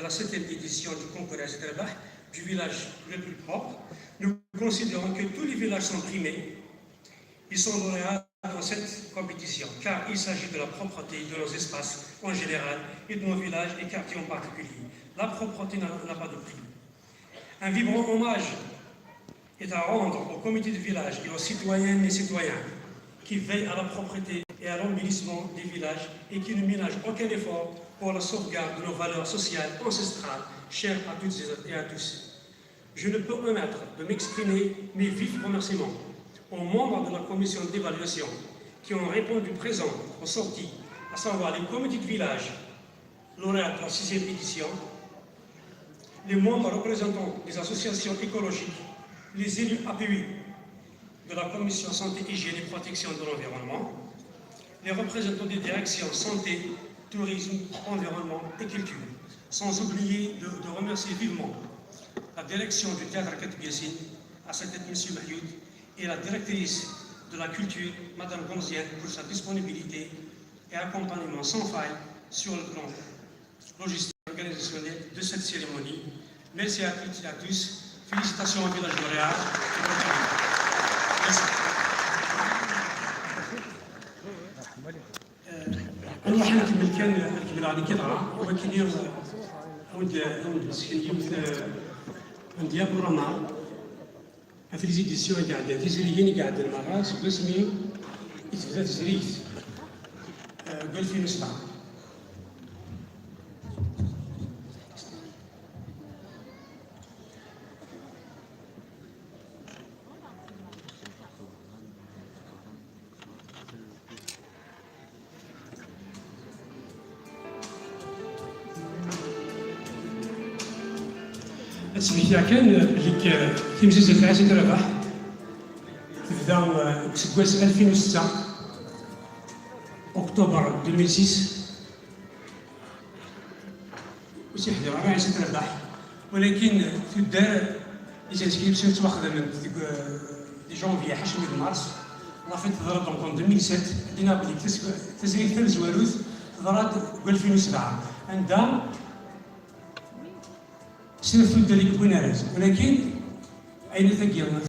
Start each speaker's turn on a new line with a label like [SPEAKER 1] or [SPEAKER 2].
[SPEAKER 1] la 7e édition du concours Azitrabah du village le plus propre. Nous considérons que tous les villages sont primés. Ils sont lauréats dans cette compétition, car il s'agit de la propreté de nos espaces en général et de nos villages et quartiers en particulier. La propreté n'a pas de prix. Un vibrant hommage est à rendre au comité de village et aux citoyennes et citoyens qui veillent à la propreté et à l'embellissement des villages et qui ne ménagent aucun effort pour la sauvegarde de nos valeurs sociales ancestrales, chères à toutes et à tous. Je ne peux omettre de m'exprimer mes vifs remerciements aux membres de la commission d'évaluation qui ont répondu présent aux sorties, à savoir les comités de village lauréats de la 6e édition, les membres représentants des associations écologiques, les élus APU de la commission santé, hygiène et protection de l'environnement, les représentants des directions santé, tourisme, environnement et culture, sans oublier de remercier vivement la direction du théâtre Katbiassine, à sa tête M. Mahioud, et la directrice de la culture, Mme Gonzienne, pour sa disponibilité et accompagnement sans faille sur le plan logistique et organisationnel de cette cérémonie. Merci à toutes et à tous. Félicitations au village lauréat. Merci. أنا راح نكمل كان نكمل على كذا ولكن اليوم عندي أبو رمى في ليزيديسيون قاعدة تزريين قاعدة المراس باسمي يتبدا تزريت 2007. التسمية كان اللي تمزيز تاع Azitrabah تبدا بسكواس 2006 أكتوبر 2006 وتيحضر مع Azitrabah ولكن في الدار التسكيبسيون تواخذ من دي جونفي حتى من مارس لا فيت تضرب دونك 2007 لينا بلي تسريب ثلاث زواروث تضرب 2007 عندها سير في الدريك بوينارز ولكن أين تجي